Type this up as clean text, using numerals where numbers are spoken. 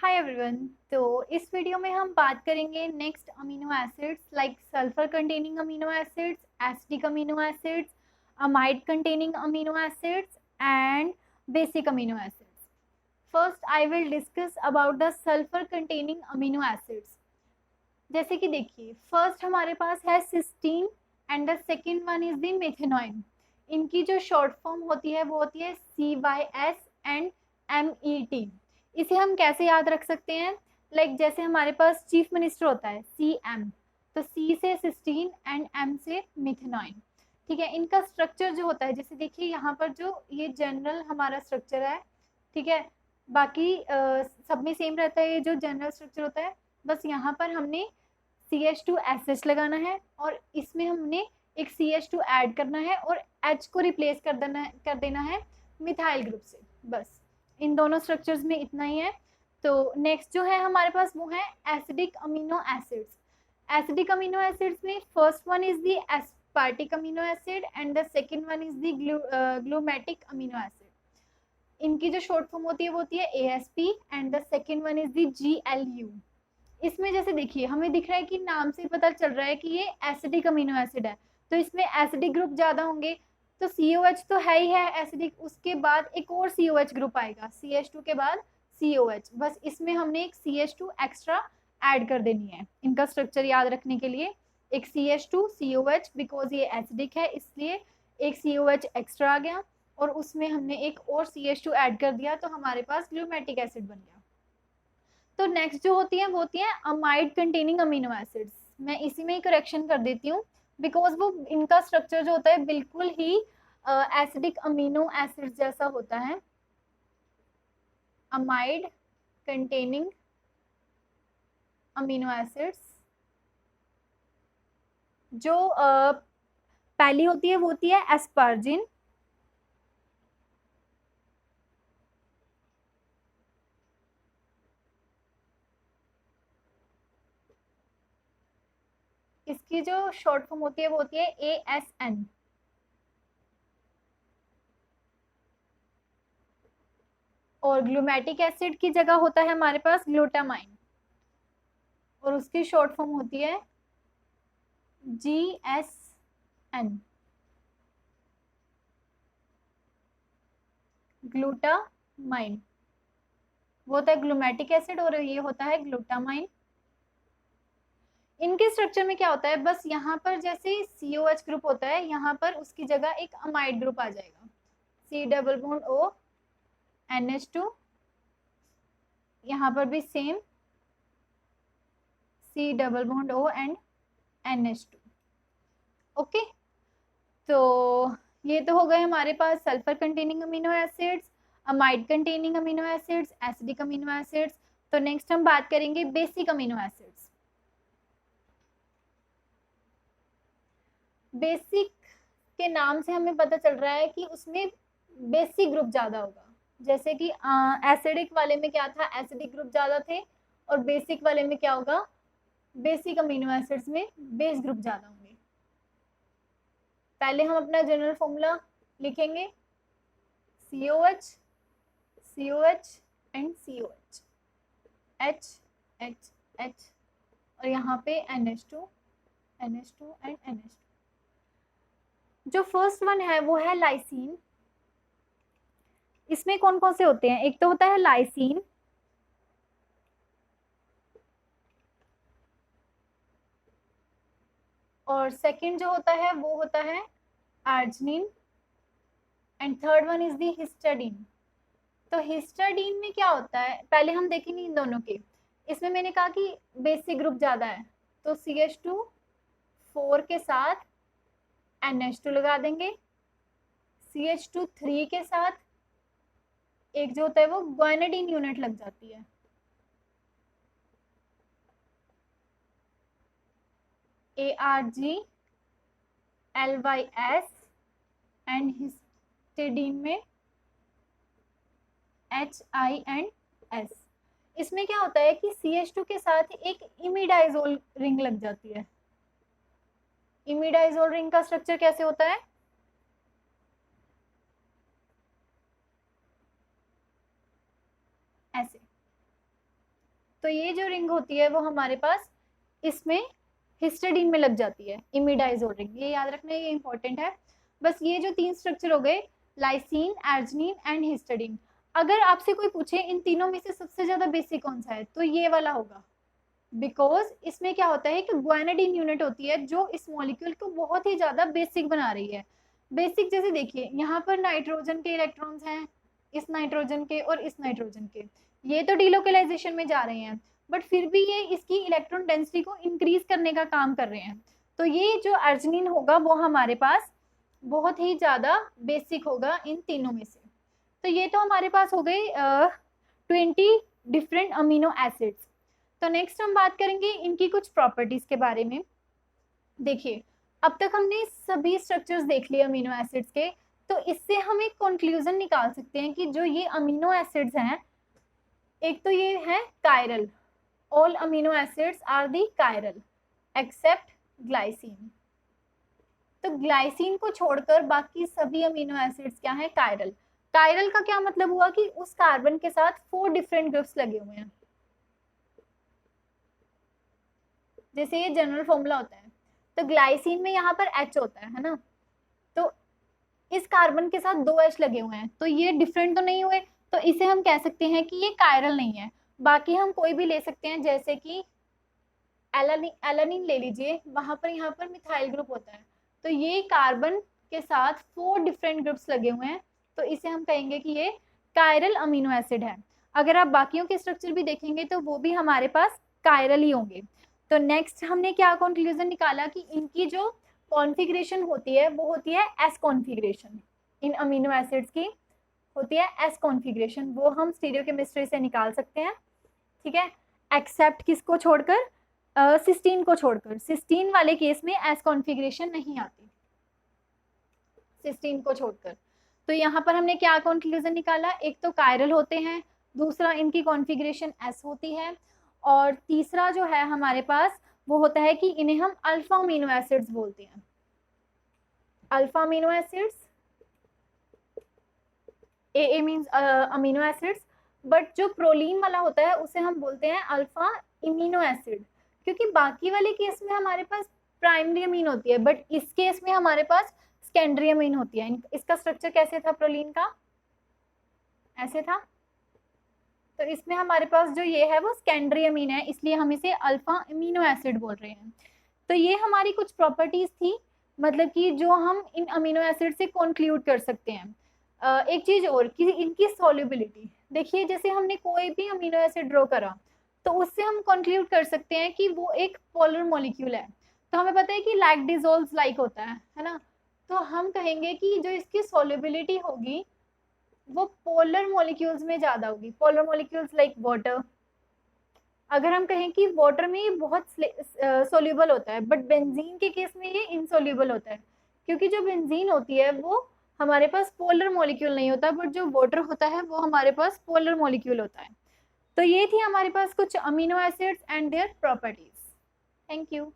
Hi everyone. तो इस video में हम बात करेंगे next amino acids like sulphur containing amino acids, acidic amino acids, amide containing amino acids and basic amino acids. First I will discuss about the sulphur containing amino acids. जैसे कि देखिए, first हमारे पास है cysteine and the second one is the methionine. इनकी जो short form होती है वो होती है CYS एंड MET। इसे हम कैसे याद रख सकते हैं? जैसे हमारे पास चीफ मिनिस्टर होता है CM, तो C से सिस्टीन एंड M से मिथेनॉइन। ठीक है, इनका स्ट्रक्चर जो होता है, जैसे देखिए यहाँ पर जो ये जनरल हमारा स्ट्रक्चर है, ठीक है, बाकी सब में सेम रहता है। ये जो जनरल स्ट्रक्चर होता है, बस यहाँ पर हमने CH2SH लगाना है और इसमें हमने एक CH2 ऐड करना है और H को रिप्लेस कर देना है मिथाइल ग्रुप से। बस इन दोनों स्ट्रक्चर्स में इतना ही है। तो नेक्स्ट जो है हमारे पास वो है acidic amino acids. Acidic amino acids में first one is the aspartic amino acid and the second one is the glutamic amino acid. इनकी जो शॉर्ट फॉर्म होती है वो होती है ASP and the second one is the GLU। इसमें जैसे देखिए हमें दिख रहा है कि नाम से पता चल रहा है कि ये एसिडिक अमीनो एसिड है, तो इसमें एसिडिक ग्रुप ज्यादा होंगे। तो COH तो है ही है एसिडिक, उसके बाद एक और COH ग्रुप आएगा, CH2 के बाद COH। बस इसमें हमने एक CH2 एक्स्ट्रा ऐड कर देनी है। इनका स्ट्रक्चर याद रखने के लिए एक CH2 COH, बिकॉज ये एसिडिक है इसलिए एक COH एक्स्ट्रा आ गया और उसमें हमने एक और CH2 ऐड कर दिया, तो हमारे पास ग्लूमेटिक एसिड बन गया। तो नेक्स्ट जो होती है वो होती है अमाइड कंटेनिंग अमीनो एसिड्स। मैं इसी में ही करेक्शन कर देती हूँ, बिकॉज वो इनका स्ट्रक्चर जो होता है बिल्कुल ही एसिडिक अमीनो एसिड्स जैसा होता है। अमाइड कंटेनिंग अमीनो एसिड्स जो पहली होती है वो होती है एस्पार्जिन, इसकी जो शॉर्ट फॉर्म होती है वो होती है ASN। और ग्लूमेटिक एसिड की जगह होता है हमारे पास ग्लूटामाइन और उसकी शॉर्ट फॉर्म होती है GSN, ग्लूटामाइन। वो होता है ग्लूमेटिक एसिड और ये होता है ग्लूटामाइन। इनके स्ट्रक्चर में क्या होता है, बस यहाँ पर जैसे COH ग्रुप होता है, यहाँ पर उसकी जगह एक अमाइड ग्रुप आ जाएगा, C double bond O NH2। यहाँ पर भी same C double bond O and NH2। Okay, तो ये तो हो गए हमारे पास sulphur containing amino acids, amide containing amino acids, acidic amino acids. तो नेक्स्ट हम बात करेंगे बेसिक अमीनो एसिड्स। बेसिक के नाम से हमें पता चल रहा है कि उसमें बेसिक ग्रुप ज्यादा होगा। जैसे कि एसिडिक वाले में क्या था, एसिडिक ग्रुप ज्यादा थे, और बेसिक वाले में क्या होगा, बेसिक अमीनो एसिड्स में बेस ग्रुप ज्यादा होंगे। पहले हम अपना जनरल फॉर्मूला लिखेंगे, COH COH and COH, H H H, और यहाँ पे NH2 NH2 एंड NH2। जो फर्स्ट वन है वो है लाइसीन। इसमें कौन कौन से होते हैं, एक तो होता है लाइसीन, और सेकंड जो होता है वो होता है arginine, and third one is the हिस्टाडीन। तो हिस्टाडीन में क्या होता है, पहले हम देखेंगे इन दोनों के। इसमें मैंने कहा कि बेसिक ग्रुप ज्यादा है, तो CH2 4 के साथ NH2 लगा देंगे, CH2 3 के साथ एक जो होता है वो ग्वानिडीन यूनिट लग जाती है, ARGLYS, एंड हिस्टिडीन में HI एंड S। इसमें क्या होता है कि CH2 के साथ एक इमिडाइजोल रिंग लग जाती है। इमिडाइजोल रिंग का स्ट्रक्चर कैसे होता है, ऐसे। तो ये जो रिंग होती है वो हमारे पास इसमें हिस्टिडीन में लग जाती है, इमिडाइजोल रिंग, ये याद रखना, ये इंपॉर्टेंट है। बस ये जो 3 स्ट्रक्चर हो गए, लाइसिन, अर्जिनिन एंड हिस्टिडीन। अगर आपसे कोई पूछे इन तीनों में से सबसे ज्यादा बेसिक कौन सा है, तो ये वाला होगा, बिकॉज इसमें क्या होता है कि ग्वानिडीन यूनिट होती है जो इस मॉलिक्यूल को बहुत ही ज्यादा बेसिक बना रही है। बेसिक जैसे देखिए यहाँ पर नाइट्रोजन के इलेक्ट्रॉन्स हैं, इस नाइट्रोजन के और इस नाइट्रोजन के, ये तो डीलोकलाइजेशन में जा रहे हैं, बट फिर भी ये इसकी इलेक्ट्रॉन डेंसिटी को इंक्रीज करने का काम कर रहे हैं। तो ये जो अर्जिनिन होगा वो हमारे पास बहुत ही ज्यादा बेसिक होगा इन तीनों में से। तो ये तो हमारे पास हो गई 20 डिफरेंट अमीनो एसिड्स। तो नेक्स्ट हम बात करेंगे इनकी कुछ प्रॉपर्टीज के बारे में। देखिए अब तक हमने सभी स्ट्रक्चर्स देख लिए अमीनो एसिड्स के, तो इससे हम एक कंक्लूजन निकाल सकते हैं कि जो ये अमीनो एसिड्स हैं, एक तो ये है chiral, all amino acids are the chiral except glycine. तो ग्लाइसिन को छोड़कर बाकी सभी अमीनो एसिड्स क्या है, कायरल। कायरल का क्या मतलब हुआ कि उस कार्बन के साथ 4 डिफरेंट ग्रुप्स लगे हुए हैं, जैसे ये जनरल फॉर्मूला होता है। तो ग्लाइसिन में यहाँ पर H होता है ना, तो इस कार्बन के साथ 2 H लगे हुए हैं, तो ये डिफरेंट तो नहीं हुए, तो इसे हम कह सकते हैं कि ये कायरल नहीं है। बाकी हम कोई भी ले सकते हैं, जैसे कि एलानिन ले लीजिए, वहां पर यहाँ पर मिथाइल ग्रुप होता है, तो ये कार्बन के साथ 4 डिफरेंट ग्रुप्स लगे हुए हैं, तो इसे हम कहेंगे कि ये कायरल अमीनो एसिड है। अगर आप बाकियों के स्ट्रक्चर भी देखेंगे तो वो भी हमारे पास कायरल ही होंगे। तो नेक्स्ट हमने क्या कंक्लूजन निकाला कि इनकी जो कॉन्फ़िगरेशन होती है वो होती है एस कॉन्फ़िगरेशन, इन अमीनो एसिड्स की होती है एस कॉन्फ़िगरेशन, वो हम स्टीरियोकेमिस्ट्री से निकाल सकते हैं, ठीक है। एक्सेप्ट किसको छोड़कर, सिस्टीन को छोड़कर, सिस्टीन वाले केस में एस कॉन्फ़िगरेशन नहीं आती, सिस्टीन को छोड़कर। तो यहाँ पर हमने क्या कंक्लूजन निकाला, एक तो कायरल होते हैं, दूसरा इनकी कॉन्फ़िगरेशन एस होती है, और तीसरा जो है हमारे पास वो होता है कि इन्हें हम अल्फा अमीनो एसिड्स बोलते हैं। Alpha amino acids, A means amino acids, but जो प्रोलीन वाला होता है उसे हम बोलते हैं अल्फा इमिनो एसिड, क्योंकि बाकी वाले केस में हमारे पास प्राइमरी अमीन होती है, बट इस केस में हमारे पास सेकेंडरी अमीन होती है। इसका स्ट्रक्चर कैसे था प्रोलीन का, ऐसे था, तो इसमें हमारे पास जो ये है वो सेकेंडरी अमीन है, इसलिए हम इसे अल्फा अमीनो एसिड बोल रहे हैं। तो ये हमारी कुछ प्रॉपर्टीज थी, मतलब कि जो हम इन अमीनो एसिड से कंक्लूड कर सकते हैं। एक चीज और कि इनकी सॉल्युबिलिटी, देखिए जैसे हमने कोई भी अमीनो एसिड ड्रॉ करा तो उससे हम कंक्लूड कर सकते हैं कि वो एक पोलर मॉलिक्यूल है। तो हमें पता है कि लाइक डिसॉल्व्स लाइक होता है ना, तो हम कहेंगे कि जो इसकी सॉल्युबिलिटी होगी वो पोलर मॉलिक्यूल्स में ज्यादा होगी, पोलर मॉलिक्यूल्स लाइक वाटर। अगर हम कहें कि वाटर में ये बहुत सोल्यूबल होता है, बट बेंजीन के केस में ये इनसोल्यूबल होता है, क्योंकि जो बेंजीन होती है वो हमारे पास पोलर मॉलिक्यूल नहीं होता, बट जो वाटर होता है वो हमारे पास पोलर मॉलिक्यूल होता है। तो ये थी हमारे पास कुछ amino acids and their properties. Thank you.